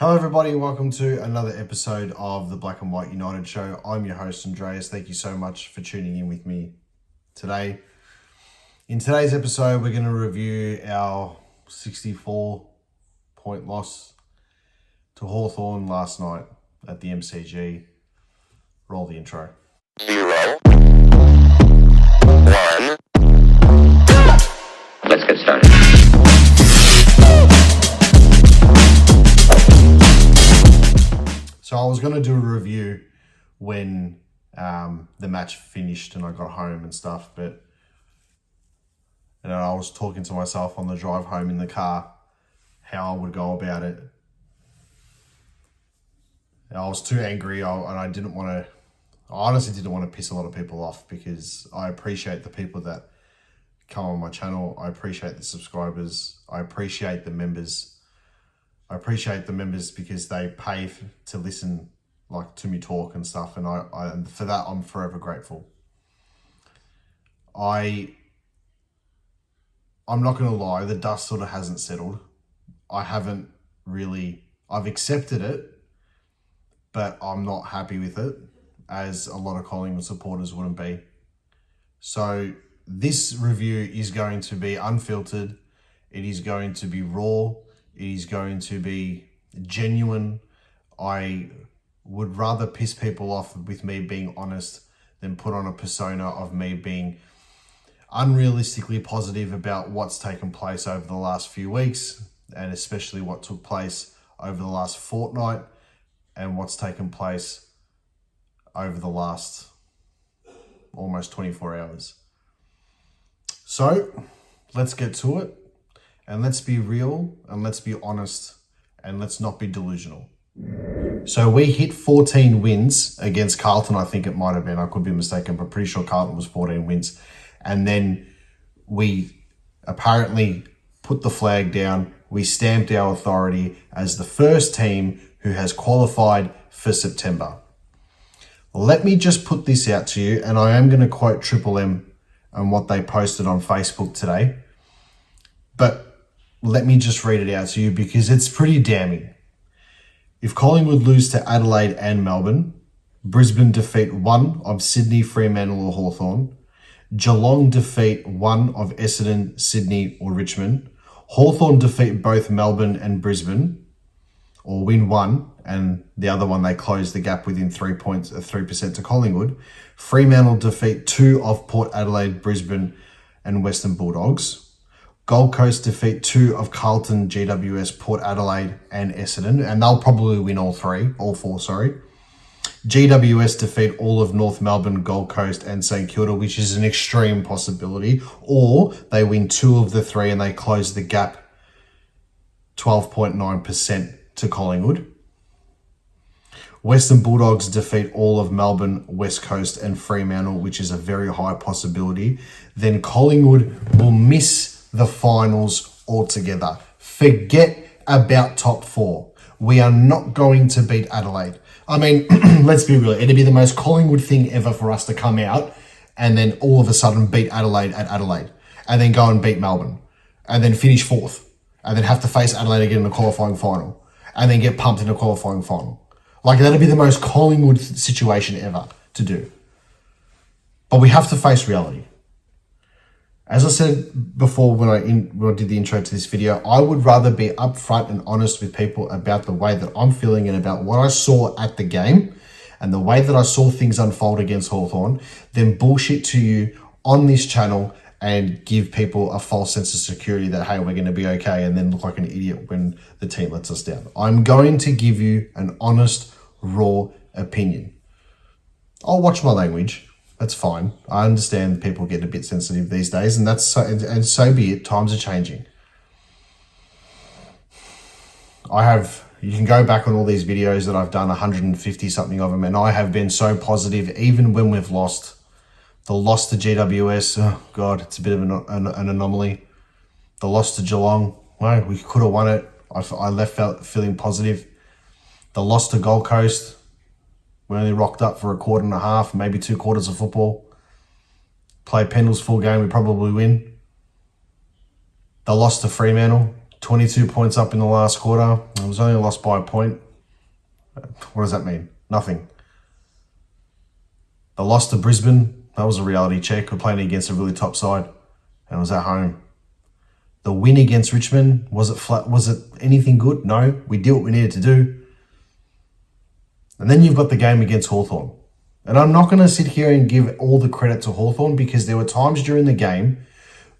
Hello everybody and welcome to another episode of the Black and White United Show. I'm your host Andreas. Thank you so much for tuning in with me today. In today's episode we're going to review our 64-point loss to Hawthorn last night at the MCG. Roll the intro. 0, 1. Let's get started. So I was going to do a review when the match finished and I got home and stuff, but I was talking to myself on the drive home in the car how I would go about it. And I was too angry and I honestly didn't want to piss a lot of people off because I appreciate the people that come on my channel. I appreciate the subscribers. I appreciate the members. I appreciate the members because they pay to listen to me talk and stuff. And and for that, I'm forever grateful. I'm not going to lie, the dust sort of hasn't settled. I've accepted it, but I'm not happy with it, as a lot of Collingwood supporters wouldn't be. So this review is going to be unfiltered. It is going to be raw. It is going to be genuine. I would rather piss people off with me being honest than put on a persona of me being unrealistically positive about what's taken place over the last few weeks, and especially what took place over the last fortnight and what's taken place over the last almost 24 hours. So let's get to it. And let's be real and let's be honest and let's not be delusional. So we hit 14 wins against Carlton, I think it might have been. I could be mistaken, but pretty sure Carlton was 14 wins. And then we apparently put the flag down. We stamped our authority as the first team who has qualified for September. Let me just put this out to you, and I am going to quote Triple M and what they posted on Facebook today. But let me just read it out to you because it's pretty damning. If Collingwood lose to Adelaide and Melbourne, Brisbane defeat one of Sydney, Fremantle or Hawthorn, Geelong defeat one of Essendon, Sydney or Richmond, Hawthorn defeat both Melbourne and Brisbane, or win one, and the other one they close the gap within 3% to Collingwood, Fremantle defeat two of Port Adelaide, Brisbane and Western Bulldogs, Gold Coast defeat two of Carlton, GWS, Port Adelaide and Essendon, and they'll probably win all four. GWS defeat all of North Melbourne, Gold Coast and St Kilda, which is an extreme possibility, or they win two of the three and they close the gap 12.9% to Collingwood. Western Bulldogs defeat all of Melbourne, West Coast and Fremantle, which is a very high possibility. Then Collingwood will miss the finals altogether. Forget about top four. We are not going to beat Adelaide. I mean, let's be real. It'd be the most Collingwood thing ever for us to come out and then all of a sudden beat Adelaide at Adelaide and then go and beat Melbourne and then finish fourth and then have to face Adelaide again in the qualifying final and then get pumped in the qualifying final. That'd be the most Collingwood situation ever to do. But we have to face reality. As I said before when I did the intro to this video, I would rather be upfront and honest with people about the way that I'm feeling and about what I saw at the game and the way that I saw things unfold against Hawthorn than bullshit to you on this channel and give people a false sense of security that, hey, we're going to be okay, and then look like an idiot when the team lets us down. I'm going to give you an honest, raw opinion. I'll watch my language. That's fine. I understand people get a bit sensitive these days, and so be it. Times are changing. You can go back on all these videos that I've done, 150 something of them, and I have been so positive even when we've lost. The loss to GWS, oh God, it's a bit of an anomaly. The loss to Geelong, well, we could have won it. I left feeling positive. The loss to Gold Coast, we only rocked up for a quarter and a half, maybe 2 quarters of football. Play Pendle's full game, we probably win. The loss to Fremantle, 22 points up in the last quarter. It was only lost by a point. What does that mean? Nothing. The loss to Brisbane, that was a reality check. We're playing against a really top side and it was at home. The win against Richmond, was it flat? Was it anything good? No, we did what we needed to do. And then you've got the game against Hawthorn. And I'm not going to sit here and give all the credit to Hawthorn because there were times during the game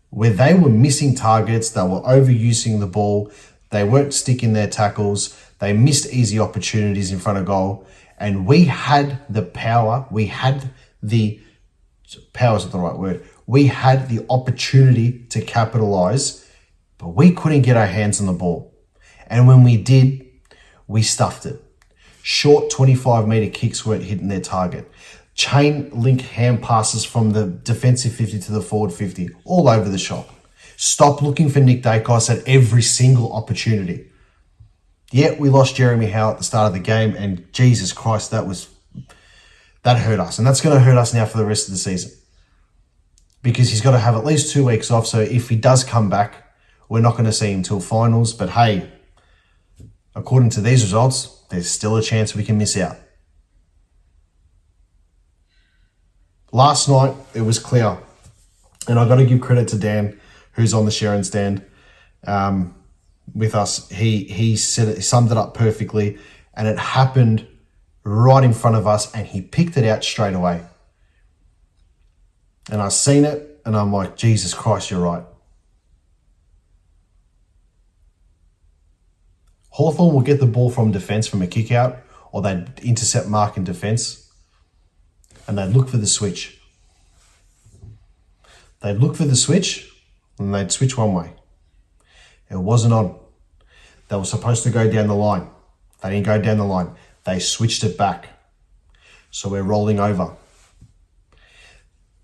where they were missing targets, they were overusing the ball, they weren't sticking their tackles, they missed easy opportunities in front of goal, and we had the power, we had the, power isn't the right word, we had the opportunity to capitalise, but we couldn't get our hands on the ball. And when we did, we stuffed it. Short 25-metre kicks weren't hitting their target. Chain link hand passes from the defensive 50 to the forward 50, all over the shop. Stop looking for Nick Dacos at every single opportunity. Yeah, we lost Jeremy Howe at the start of the game, and Jesus Christ, that hurt us. And that's going to hurt us now for the rest of the season. Because he's got to have at least 2 weeks off, so if he does come back, we're not going to see him till finals. But hey, according to these results, there's still a chance we can miss out. Last night, it was clear. And I got to give credit to Dan, who's on the Sharon stand with us. He summed it up perfectly. And it happened right in front of us. And he picked it out straight away. And I seen it. And I'm like, Jesus Christ, you're right. Hawthorn will get the ball from defence from a kick out, or they'd intercept mark in defence, and they'd look for the switch. They'd look for the switch, and they'd switch one way. It wasn't on. They were supposed to go down the line. They didn't go down the line. They switched it back. So we're rolling over.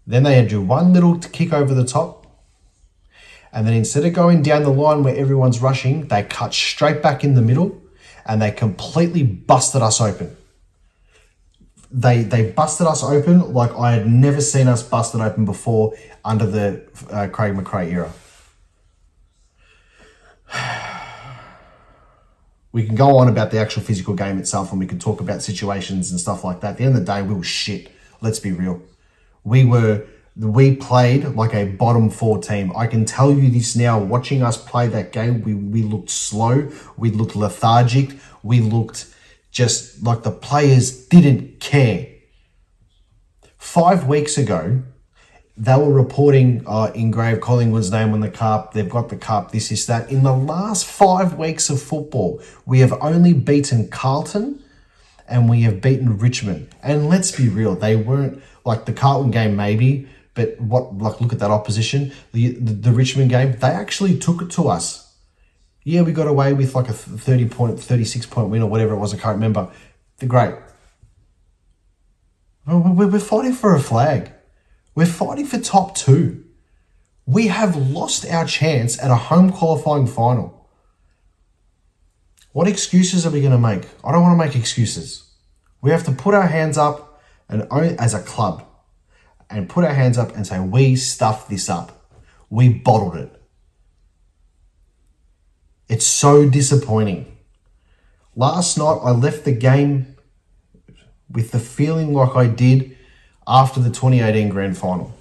Then they had to do one little kick over the top, and then instead of going down the line where everyone's rushing, they cut straight back in the middle and they completely busted us open. They busted us open like I had never seen us busted open before under the Craig McRae era. We can go on about the actual physical game itself and we can talk about situations and stuff like that. At the end of the day, we were shit. Let's be real. We played like a bottom 4 team. I can tell you this now, watching us play that game, we looked slow, we looked lethargic, we looked just like the players didn't care. 5 weeks ago, they were reporting engrave Collingwood's name on the cup, they've got the cup, this, that. In the last 5 weeks of football, we have only beaten Carlton and we have beaten Richmond. And let's be real, they weren't like the Carlton game maybe, but look at that opposition. The Richmond game, they actually took it to us. Yeah, we got away with like a 36 point win or whatever it was, I can't remember. They're great. We're fighting for a flag. We're fighting for top 2. We have lost our chance at a home qualifying final. What excuses are we going to make? I don't want to make excuses. We have to put our hands up and as a club and put our hands up and say, we stuffed this up. We bottled it. It's so disappointing. Last night, I left the game with the feeling like I did after the 2018 grand final.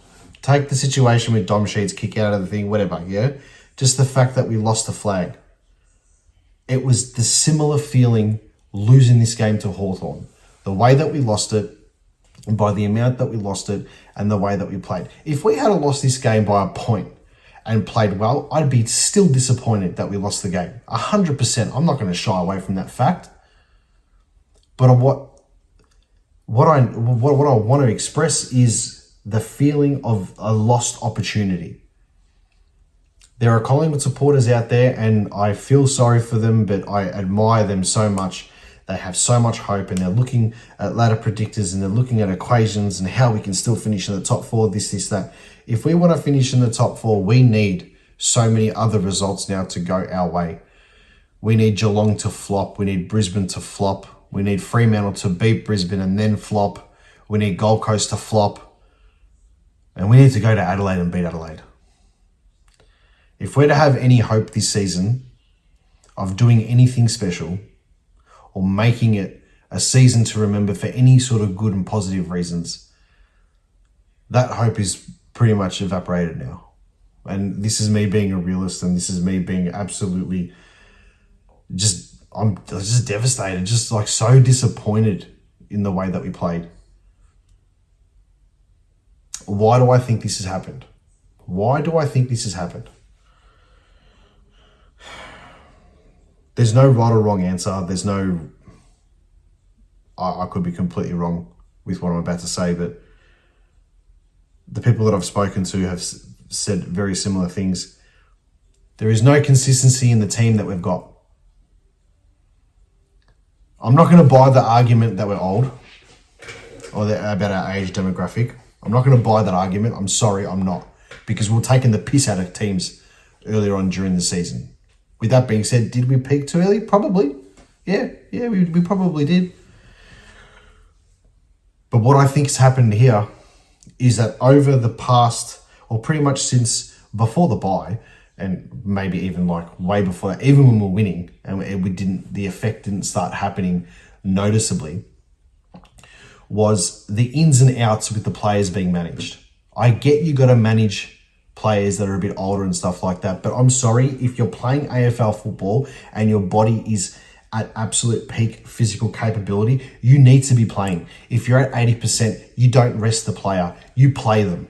Take the situation with Dom Sheets, kick out of the thing, whatever, yeah? Just the fact that we lost the flag. It was the similar feeling losing this game to Hawthorn. The way that we lost it, and by the amount that we lost it, and the way that we played. If we had lost this game by a point and played well, I'd be still disappointed that we lost the game. 100%. I'm not going to shy away from that fact. But what I want to express is the feeling of a lost opportunity. There are Collingwood supporters out there, and I feel sorry for them, but I admire them so much. They have so much hope, and they're looking at ladder predictors, and they're looking at equations and how we can still finish in the top 4, this, that. If we want to finish in the top 4, we need so many other results now to go our way. We need Geelong to flop. We need Brisbane to flop. We need Fremantle to beat Brisbane and then flop. We need Gold Coast to flop. And we need to go to Adelaide and beat Adelaide. If we're to have any hope this season, of doing anything special or making it a season to remember for any sort of good and positive reasons, that hope is pretty much evaporated now. And this is me being a realist, and this is me being absolutely I'm just devastated, just like so disappointed in the way that we played. Why do I think this has happened? Why do I think this has happened? There's no right or wrong answer. There's no... I could be completely wrong with what I'm about to say, but the people that I've spoken to have said very similar things. There is no consistency in the team that we've got. I'm not going to buy the argument that we're old or about our age demographic. I'm not going to buy that argument. I'm sorry, I'm not. Because we're taking the piss out of teams earlier on during the season. With that being said, did we peak too early? Probably. Yeah, we probably did. But what I think has happened here is that over the past, or pretty much since before the bye, and maybe even like way before that, even when we're winning and the effect didn't start happening noticeably, was the ins and outs with the players being managed. I get you got to manage players that are a bit older and stuff like that, but I'm sorry, if you're playing AFL football and your body is at absolute peak physical capability, you need to be playing. If you're at 80%, you don't rest the player, you play them.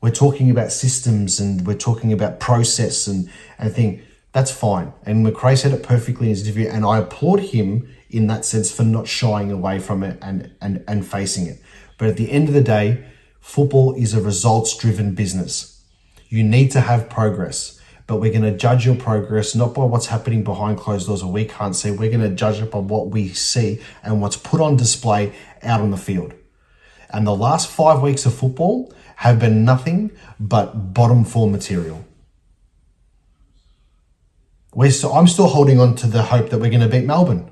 We're talking about systems and we're talking about process and thing. That's fine. And McRae said it perfectly in his interview, and I applaud him in that sense for not shying away from it and facing it. But at the end of the day, football is a results-driven business. You need to have progress, but we're going to judge your progress not by what's happening behind closed doors or we can't see. We're going to judge it by what we see and what's put on display out on the field. And the last 5 weeks of football have been nothing but bottom four material. I'm still holding on to the hope that we're going to beat Melbourne.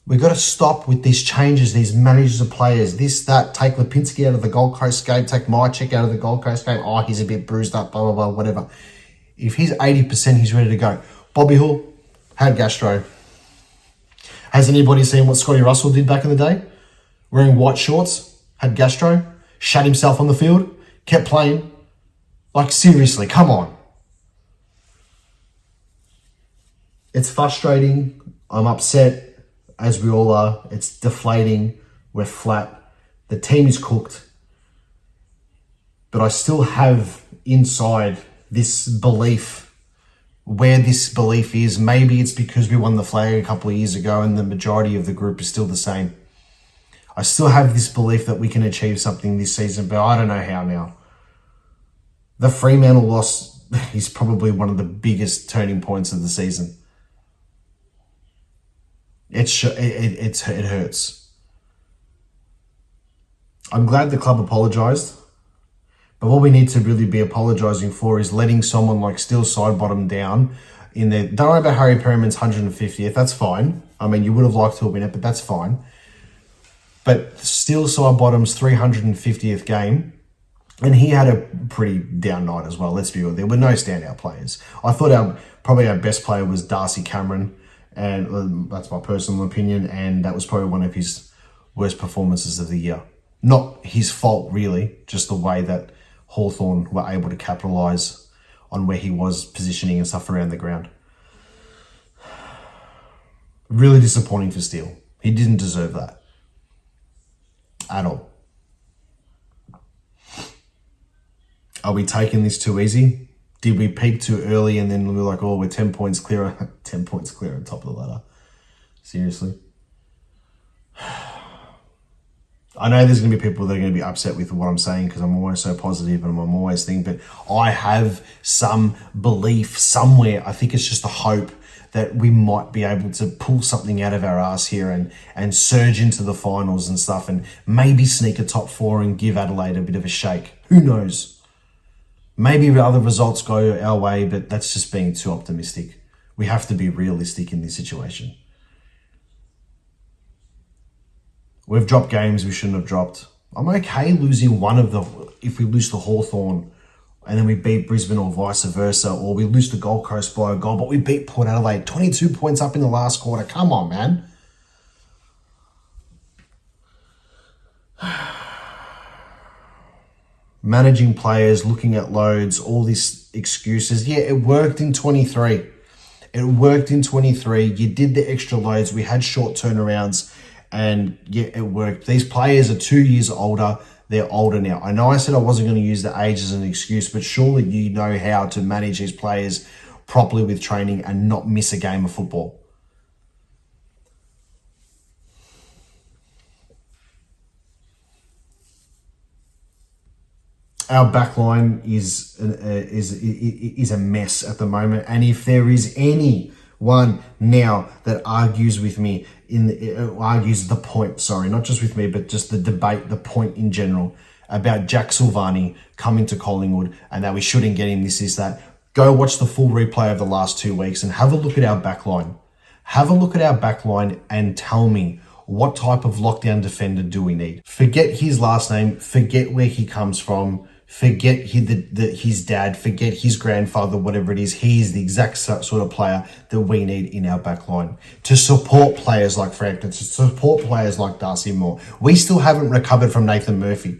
We've got to stop with these changes, these managers of players, this, that, take Lipinski out of the Gold Coast game, take Mychek out of the Gold Coast game. Oh, he's a bit bruised up, blah, blah, blah, whatever. If he's 80%, he's ready to go. Bobby Hull had gastro. Has anybody seen what Scotty Russell did back in the day? Wearing white shorts, had gastro, shat himself on the field, kept playing. Like, seriously, come on. It's frustrating. I'm upset, as we all are. It's deflating. We're flat. The team is cooked. But I still have inside this belief. Where this belief is, maybe it's because we won the flag a couple of years ago and the majority of the group is still the same. I still have this belief that we can achieve something this season, but I don't know how now. The Fremantle loss is probably one of the biggest turning points of the season. It hurts. I'm glad the club apologised, but what we need to really be apologising for is letting someone like Steele Sidebottom down in there. Don't worry about Harry Perriman's 150th. That's fine. I mean, you would have liked to win it, but that's fine. But Steele Sidebottom's 350th game, and he had a pretty down night as well. Let's be real. There were no standout players. I thought probably our best player was Darcy Cameron, and that's my personal opinion, and that was probably one of his worst performances of the year. Not his fault, really, just the way that Hawthorn were able to capitalise on where he was positioning and stuff around the ground. Really disappointing for Steele. He didn't deserve that at all. Are we taking this too easy? Did we peak too early and then we were like, oh, we're 10 points clear, 10 points clear on top of the ladder? Seriously? I know there's going to be people that are going to be upset with what I'm saying because I'm always so positive and I'm always thinking, but I have some belief somewhere. I think it's just a hope that we might be able to pull something out of our ass here and surge into the finals and stuff and maybe sneak a top four and give Adelaide a bit of a shake. Who knows? Maybe other results go our way, but that's just being too optimistic. We have to be realistic in this situation. We've dropped games we shouldn't have dropped. I'm okay losing one of the... If we lose to Hawthorn and then we beat Brisbane or vice versa, or we lose to Gold Coast by a goal, but we beat Port Adelaide 22 points up in the last quarter. Come on, man. Managing players, looking at loads, all these excuses. Yeah, it worked in 23. It worked in 23. You did the extra loads. We had short turnarounds, and yeah, it worked. These players are 2 years older. They're older now. I know I said I wasn't going to use the age as an excuse, but surely you know how to manage these players properly with training and not miss a game of football. Our backline is a mess at the moment, and if there is anyone now that argues with me argues the point, sorry, not just with me, but just the debate, the point in general about Jack Silvani coming to Collingwood and that we shouldn't get him, this is that, go watch the full replay of the last 2 weeks and have a look at our backline. Have a look at our backline and tell me, what type of lockdown defender do we need? Forget his last name, forget where he comes from, forget his dad, forget his grandfather, whatever it is. He is the exact sort of player that we need in our back line to support players like Frampton, to support players like Darcy Moore. We still haven't recovered from Nathan Murphy.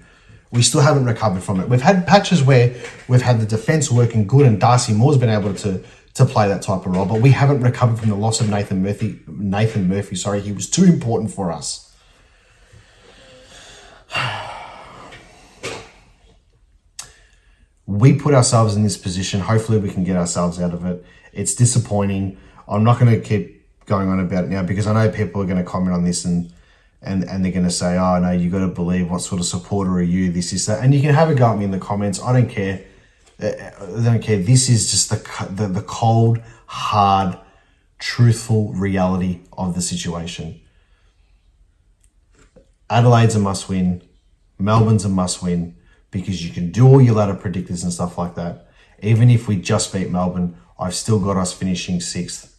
We still haven't recovered from it. We've had patches where we've had the defence working good and Darcy Moore's been able to play that type of role, but we haven't recovered from the loss of Nathan Murphy, sorry. He was too important for us. We put ourselves in this position. Hopefully we can get ourselves out of it. It's disappointing. I'm not going to keep going on about it now because I know people are going to comment on this and they're going to say, oh, no, you got to believe, what sort of supporter are you, this is that. And you can have a go at me in the comments. I don't care. I don't care. This is just the cold, hard, truthful reality of the situation. Adelaide's a must-win. Melbourne's a must-win. Because you can do all your ladder predictors and stuff like that. Even if we just beat Melbourne, I've still got us finishing 6th.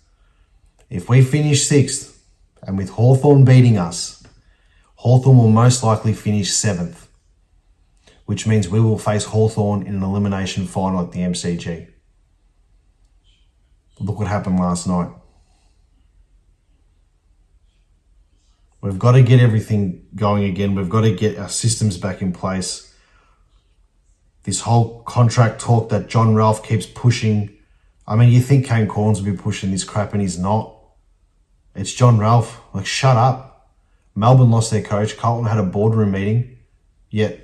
If we finish 6th, and with Hawthorn beating us, Hawthorn will most likely finish 7th, which means we will face Hawthorn in an elimination final at the MCG. Look what happened last night. We've got to get everything going again. We've got to get our systems back in place. This whole contract talk that John Ralph keeps pushing. I mean, you think Kane Cornes will be pushing this crap and he's not. It's John Ralph. Like, shut up. Melbourne lost their coach. Carlton had a boardroom meeting. Yet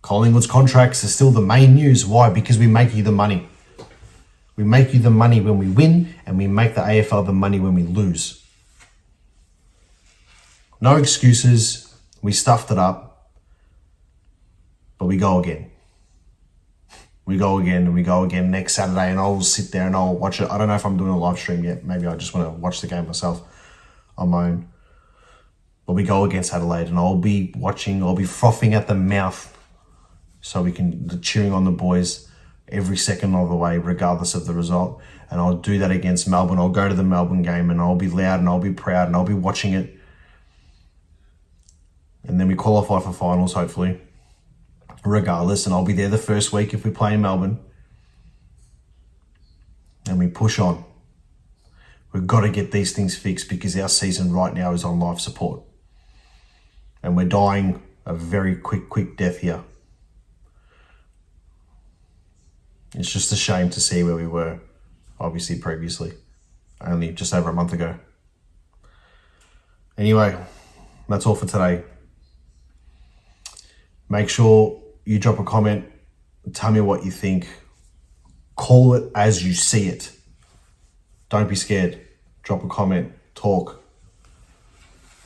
Collingwood's contracts are still the main news. Why? Because we make you the money. We make you the money when we win and we make the AFL the money when we lose. No excuses. We stuffed it up. But we go again. We go again and we go again next Saturday, and I'll sit there and I'll watch it. I don't know if I'm doing a live stream yet. Maybe I just want to watch the game myself on my own. But we go against Adelaide and I'll be watching, I'll be frothing at the mouth so we can cheering on the boys every second of the way, regardless of the result. And I'll do that against Melbourne. I'll go to the Melbourne game and I'll be loud and I'll be proud and I'll be watching it. And then we qualify for finals, hopefully. Regardless, and I'll be there the first week if we play in Melbourne. And we push on. We've got to get these things fixed because our season right now is on life support. And we're dying a very quick death here. It's just a shame to see where we were, obviously, previously. Only just over a month ago. Anyway, that's all for today. Make sure you drop a comment, tell me what you think. Call it as you see it. Don't be scared. Drop a comment, talk.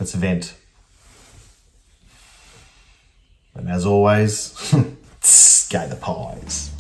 Let's vent. And as always, go the Pies.